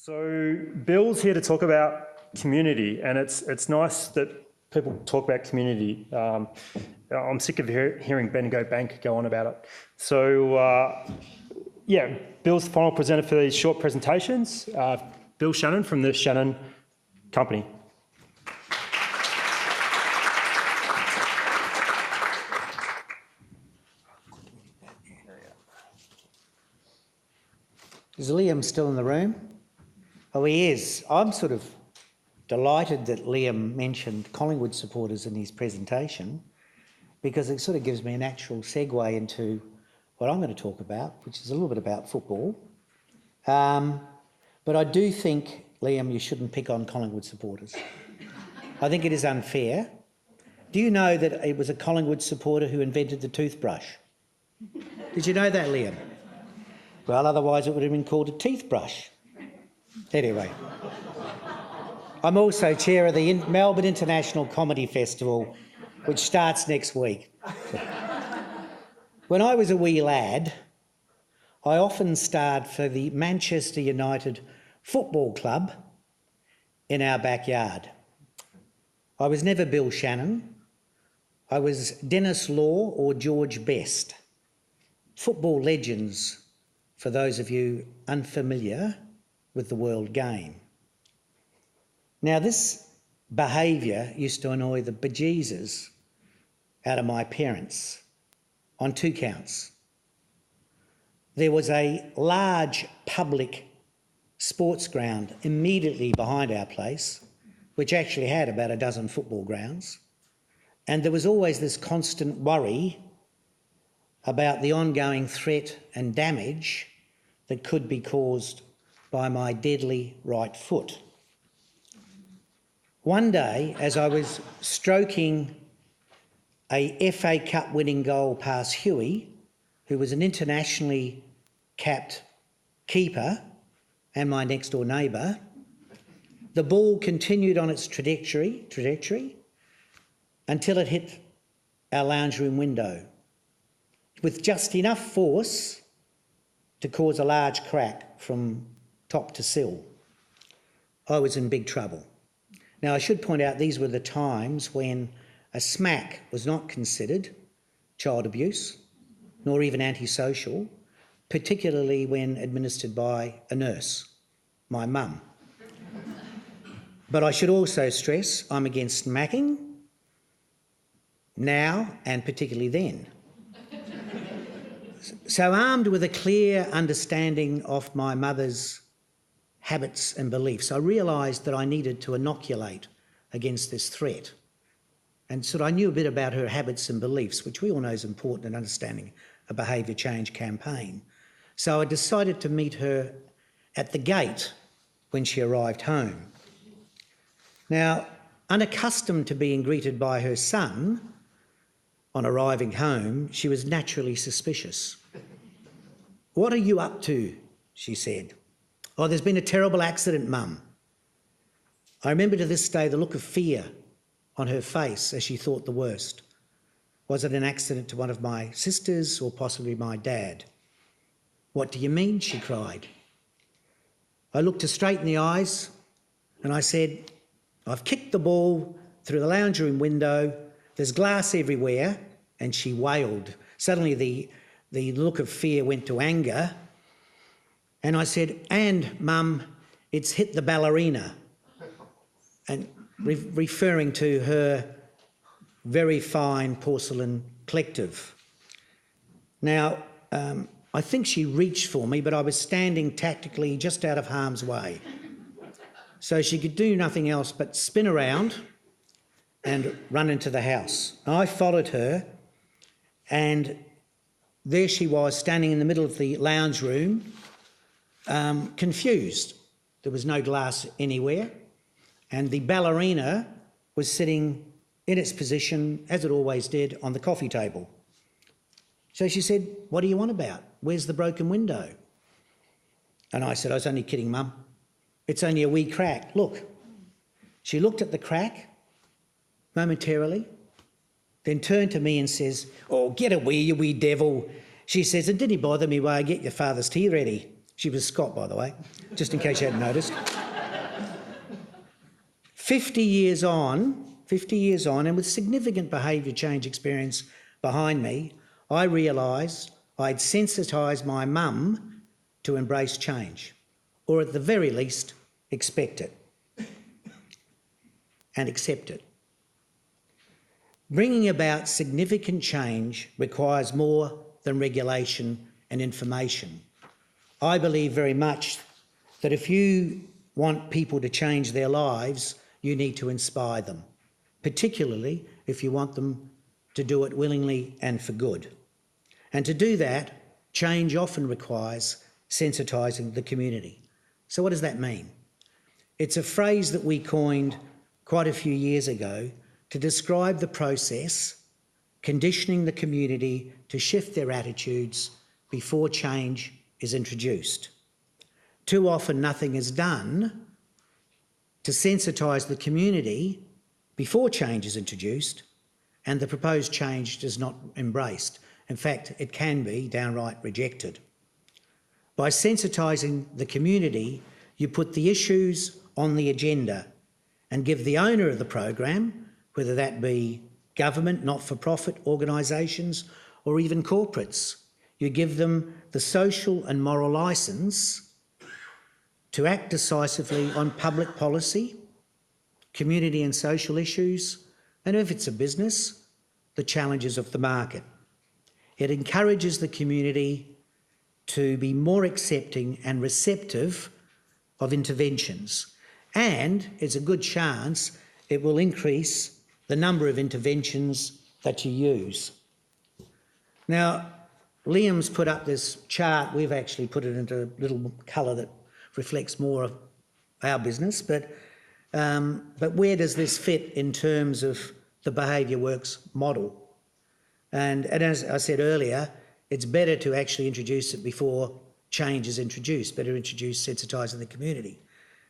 So Bill's here to talk about community, and it's nice that people talk about community. I'm sick of hearing Ben go bank go on about it. So yeah, Bill's the final presenter for these short presentations. Bill Shannon from the Shannon Company. Is Liam still in the room? Oh, he is. I'm sort of delighted that Liam mentioned Collingwood supporters in his presentation, because it sort of gives me a natural segue into what I'm going to talk about, which is a little bit about football. But I do think, Liam, you shouldn't pick on Collingwood supporters. I think it is unfair. Do you know that it was a Collingwood supporter who invented the toothbrush? Did you know that, Liam? Well, otherwise it would have been called a teeth brush. Anyway, I'm also chair of the Melbourne International Comedy Festival, which starts next week. When I was a wee lad, I often starred for the Manchester United Football Club in our backyard. I was never Bill Shannon. I was Dennis Law or George Best, football legends for those of you unfamiliar with the world game. Now, this behaviour used to annoy the bejesus out of my parents on two counts. There was a large public sports ground immediately behind our place, which actually had about a dozen football grounds, and there was always this constant worry about the ongoing threat and damage that could be caused by my deadly right foot. One day, as I was stroking a FA Cup winning goal past Huey, who was an internationally capped keeper and my next door neighbour, the ball continued on its trajectory until it hit our lounge room window with just enough force to cause a large crack from top to sill. I was in big trouble. Now, I should point out these were the times when a smack was not considered child abuse, nor even antisocial, particularly when administered by a nurse, my mum. But I should also stress I'm against smacking now and particularly then. So, armed with a clear understanding of my mother's habits and beliefs, I realised that I needed to inoculate against this threat. And so I knew a bit about her habits and beliefs, which we all know is important in understanding a behaviour change campaign. So I decided to meet her at the gate when she arrived home. Now, unaccustomed to being greeted by her son on arriving home, she was naturally suspicious. "What are you up to?" she said. "Oh, there's been a terrible accident, Mum." I remember to this day the look of fear on her face as she thought the worst. Was it an accident to one of my sisters or possibly my dad? "What do you mean?" she cried. I looked her straight in the eyes and I said, "I've kicked the ball through the lounge room window. There's glass everywhere." And she wailed. Suddenly the look of fear went to anger. And I said, "And, Mum, it's hit the ballerina." And referring to her very fine porcelain collective. Now, I think she reached for me, but I was standing tactically just out of harm's way. So she could do nothing else but spin around and run into the house. I followed her, and there she was standing in the middle of the lounge room, confused. There was no glass anywhere, and the ballerina was sitting in its position, as it always did, on the coffee table. So she said, "What do you want about? Where's the broken window?" And I said, "I was only kidding, Mum. It's only a wee crack. Look." She looked at the crack momentarily, then turned to me and says, "Oh, get away, you wee devil." She says, "And didn't he bother me while I get your father's tea ready?" She was Scot, by the way, just in case you hadn't noticed. 50 years on, and with significant behaviour change experience behind me, I realised I'd sensitised my mum to embrace change, or at the very least, expect it and accept it. Bringing about significant change requires more than regulation and information. I believe very much that if you want people to change their lives, you need to inspire them, particularly if you want them to do it willingly and for good. And to do that, change often requires sensitising the community. So what does that mean? It's a phrase that we coined quite a few years ago to describe the process conditioning the community to shift their attitudes before change is introduced. Too often nothing is done to sensitise the community before change is introduced, and the proposed change is not embraced. In fact, it can be downright rejected. By sensitising the community, you put the issues on the agenda and give the owner of the program, whether that be government, not-for-profit organisations, or even corporates, you give them the social and moral licence to act decisively on public policy, community and social issues, and if it's a business, the challenges of the market. It encourages the community to be more accepting and receptive of interventions, and it's a good chance it will increase the number of interventions that you use. Now, Liam's put up this chart. We've actually put it into a little colour that reflects more of our business, but where does this fit in terms of the BehaviourWorks model? And as I said earlier, it's better to actually introduce it before change is introduced, better introduce sensitising the community.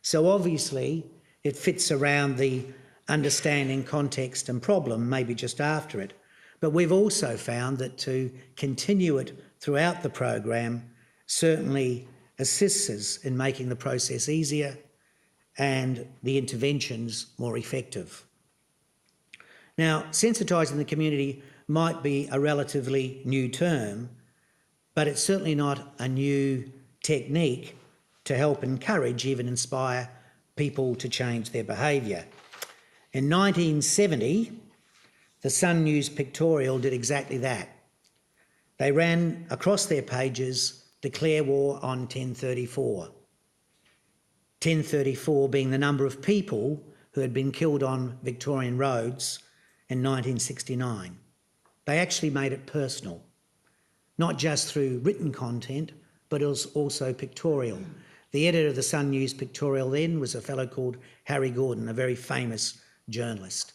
So obviously it fits around the understanding context and problem, maybe just after it. But we've also found that to continue it throughout the program certainly assists us in making the process easier and the interventions more effective. Now, sensitising the community might be a relatively new term, but it's certainly not a new technique to help encourage, even inspire people to change their behaviour. In 1970, the Sun News pictorial did exactly that. They ran across their pages, "Declare war on 1034. 1034 being the number of people who had been killed on Victorian roads in 1969. They actually made it personal, not just through written content, but it was also pictorial. The editor of the Sun News pictorial then was a fellow called Harry Gordon, a very famous journalist.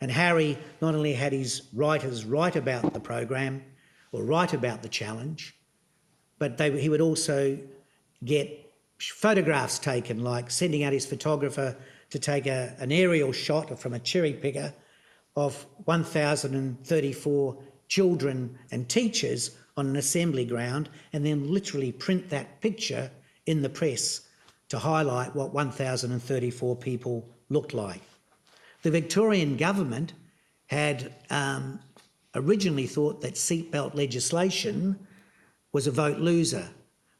And Harry not only had his writers write about the program or write about the challenge, but he would also get photographs taken, like sending out his photographer to take an aerial shot from a cherry picker of 1,034 children and teachers on an assembly ground, and then literally print that picture in the press to highlight what 1,034 people looked like. The Victorian government had originally thought that seatbelt legislation was a vote loser,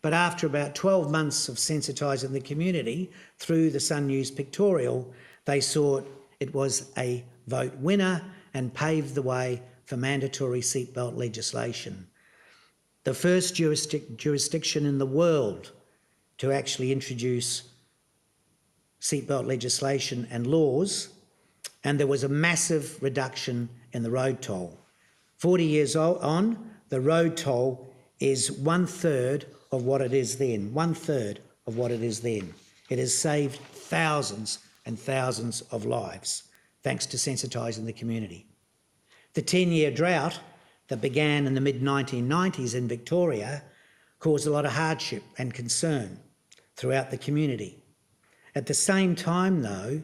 but after about 12 months of sensitising the community through the Sun News pictorial, they saw it was a vote winner and paved the way for mandatory seatbelt legislation. The first jurisdiction in the world to actually introduce seatbelt legislation and laws, and there was a massive reduction in the road toll. 40 years on, the road toll is 1/3 of what it is then, 1/3 of what it is then. It has saved thousands and thousands of lives, thanks to sensitising the community. The 10-year drought that began in the mid-1990s in Victoria caused a lot of hardship and concern throughout the community. At the same time, though,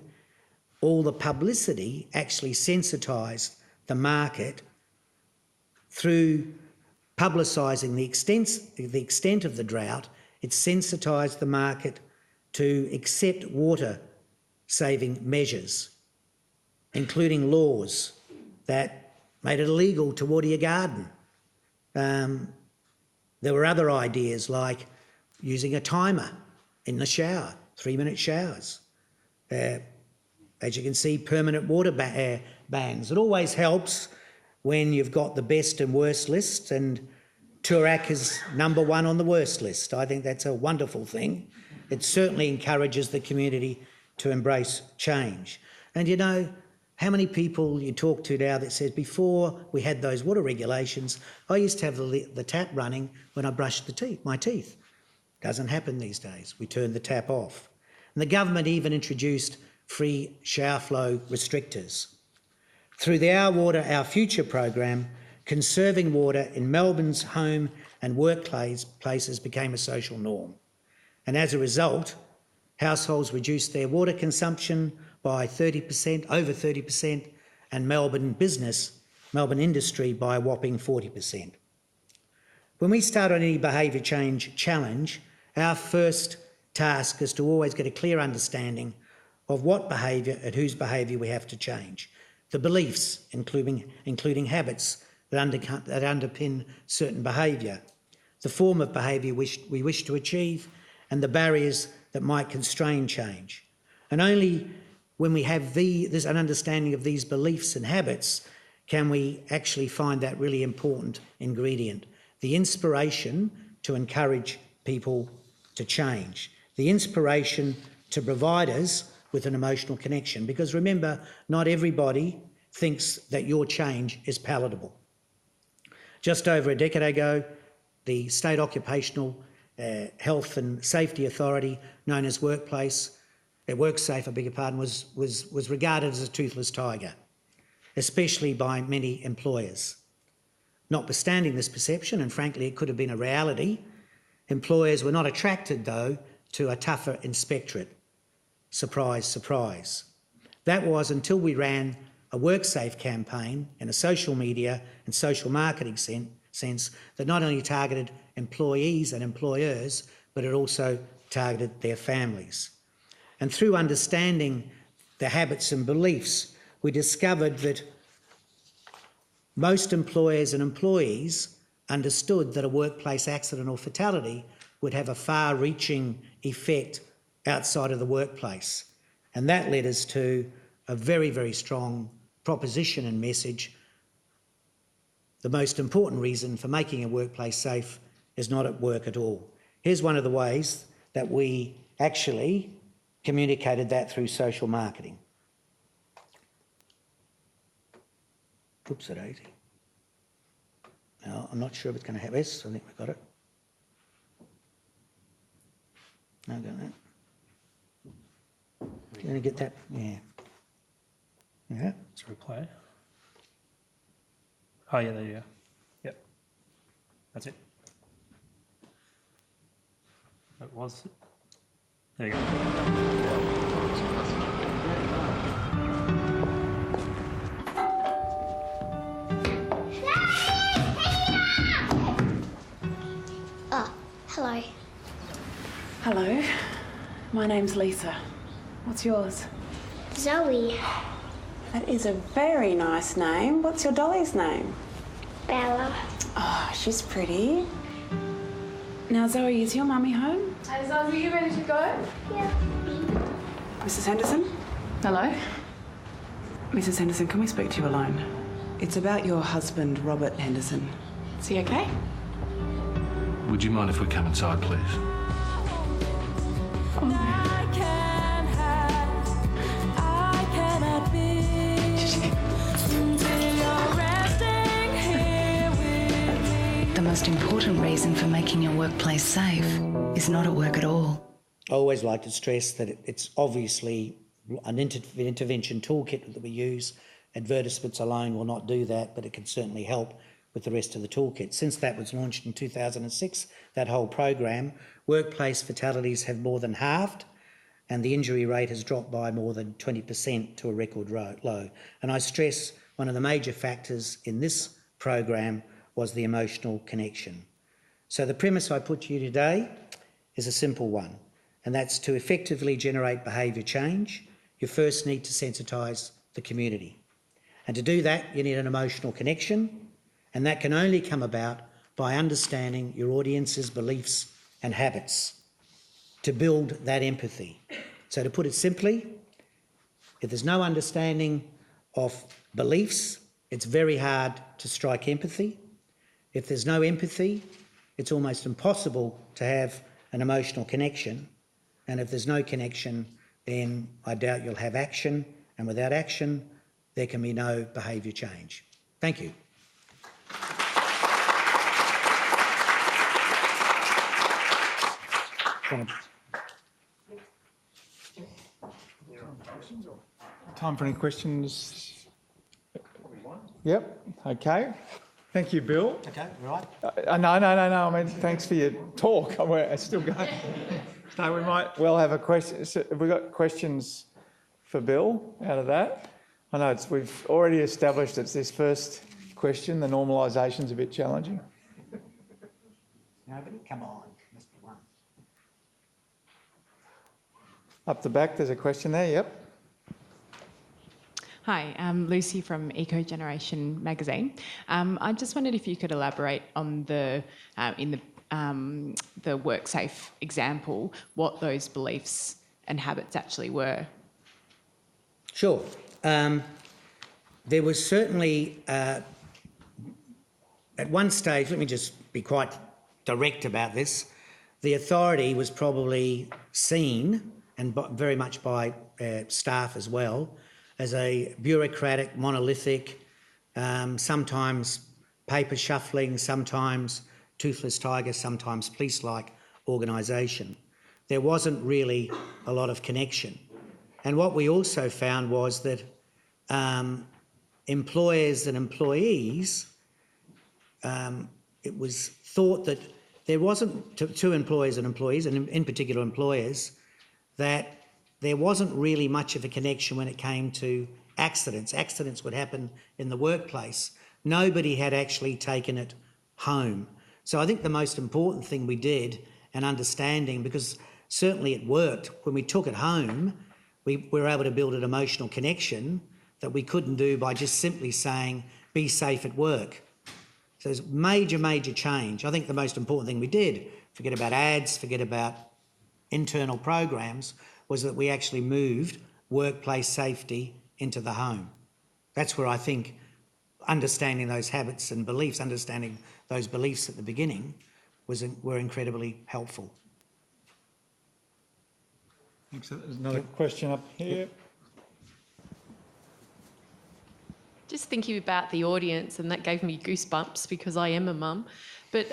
all the publicity actually sensitised the market through publicising the extent of the drought It sensitised the market to accept water-saving measures, including laws that made it illegal to water your garden. There were other ideas like using a timer in the shower, 3-minute showers. As you can see, permanent water bans. It always helps when you've got the best and worst lists, and Toorak is number 1 on the worst list. I think that's a wonderful thing. It certainly encourages the community to embrace change. And you know, how many people you talk to now that says, before we had those water regulations, I used to have the tap running when I brushed my teeth. Doesn't happen these days. We turn the tap off. And the government even introduced free shower flow restrictors. Through the Our Water, Our Future program, conserving water in Melbourne's home and workplaces became a social norm. And as a result, households reduced their water consumption by 30%, over 30%, and Melbourne industry by a whopping 40%. When we start on any behaviour change challenge, our first task is to always get a clear understanding of what behaviour and whose behaviour we have to change. The beliefs, including habits that underpin certain behaviour, the form of behaviour we wish to achieve, and the barriers that might constrain change. And only when we have an understanding of these beliefs and habits can we actually find that really important ingredient, the inspiration to encourage people to change, the inspiration to provide us with an emotional connection. Because remember, not everybody thinks that your change is palatable. Just over a decade ago, the State Occupational Health and Safety Authority, known as WorkSafe, was regarded as a toothless tiger, especially by many employers. Notwithstanding this perception, and frankly it could have been a reality, employers were not attracted, though, to a tougher inspectorate. Surprise, surprise. That was until we ran a WorkSafe campaign in a social media and social marketing sense that not only targeted employees and employers, but it also targeted their families. And through understanding the habits and beliefs, we discovered that most employers and employees understood that a workplace accident or fatality would have a far-reaching effect outside of the workplace. And that led us to a very, very strong proposition and message. The most important reason for making a workplace safe is not at work at all. Here's one of the ways that we actually communicated that through social marketing. Oops-a-daisy. Now, I'm not sure if it's going to have S. I think we've got it. No, got that. You're going to get that? Yeah. Yeah. Let's replay. Oh, yeah, there you go. Yep. That's it. That was it. There you go. Oh, hello. Hello, my name's Lisa. What's yours? Zoe. That is a very nice name. What's your dolly's name? Bella. Oh, she's pretty. Now, Zoe, is your mummy home? Hey, Zoe, are you ready to go? Yeah. Mrs. Henderson? Hello? Mrs. Henderson, can we speak to you alone? It's about your husband, Robert Henderson. Is he okay? Would you mind if we come inside, please? The most important reason for making your workplace safe is not at work at all. I always like to stress that it's obviously an intervention toolkit that we use. Advertisements alone will not do that, but it can certainly help with the rest of the toolkit. Since that was launched in 2006, that whole program, workplace fatalities have more than halved, and the injury rate has dropped by more than 20% to a record low. And I stress one of the major factors in this program was the emotional connection. So the premise I put to you today is a simple one, and that's to effectively generate behaviour change, you first need to sensitise the community. And to do that, you need an emotional connection, and that can only come about by understanding your audience's beliefs and habits to build that empathy. So to put it simply, if there's no understanding of beliefs, it's very hard to strike empathy. If there's no empathy, it's almost impossible to have an emotional connection. And if there's no connection, then I doubt you'll have action. And without action, there can be no behaviour change. Thank you. Time for any questions? Yep, okay. Thank you, Bill. Okay, right. No. I mean, thanks for your talk. I'm still going. So we might well have a question. So have we got questions for Bill out of that? I know we've already established it's this first question. The normalisation's a bit challenging. Nobody? Come on. Must be one. Up the back, there's a question there. Yep. Hi, I'm Lucy from Eco Generation magazine. I just wondered if you could elaborate on the WorkSafe example, what those beliefs and habits actually were. Sure. There was certainly, at one stage, let me just be quite direct about this, the authority was probably seen, and very much by staff as well, as a bureaucratic, monolithic, sometimes paper shuffling, sometimes toothless tiger, sometimes police-like organisation. There wasn't really a lot of connection. And what we also found was that employers and employees, it was thought that there wasn't, to employers and employees, and in particular employers, that there wasn't really much of a connection when it came to accidents. Accidents would happen in the workplace. Nobody had actually taken it home. So I think the most important thing we did, and understanding, because certainly it worked, when we took it home, we were able to build an emotional connection that we couldn't do by just simply saying, be safe at work. So there's major, major change. I think the most important thing we did, forget about ads, forget about internal programs, was that we actually moved workplace safety into the home. That's where I think understanding those habits and beliefs, understanding those beliefs at the beginning were incredibly helpful. Thanks. There's another question up here. Just thinking about the audience, and that gave me goosebumps because I am a mum, but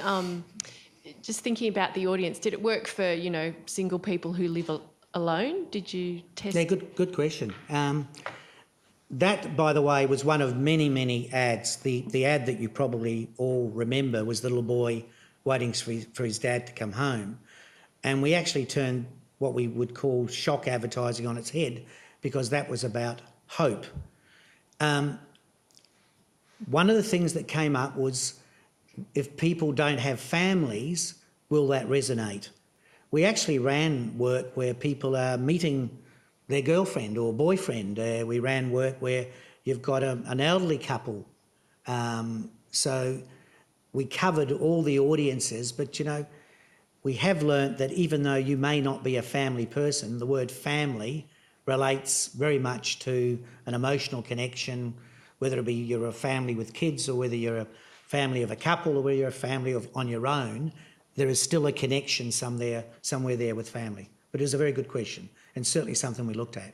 just thinking about the audience, did it work for, single people who live alone? Did you test? Yeah, good question. That, by the way, was one of many, many ads. The ad that you probably all remember was the little boy waiting for his dad to come home. And we actually turned what we would call shock advertising on its head, because that was about hope. One of the things that came up was, if people don't have families, will that resonate? We actually ran work where people are meeting their girlfriend or boyfriend. We ran work where you've got an elderly couple. So we covered all the audiences, but we have learnt that even though you may not be a family person, the word family relates very much to an emotional connection, whether it be you're a family with kids or whether you're a family of a couple or whether you're a family on your own. There is still a connection somewhere there with family. But it was a very good question, and certainly something we looked at.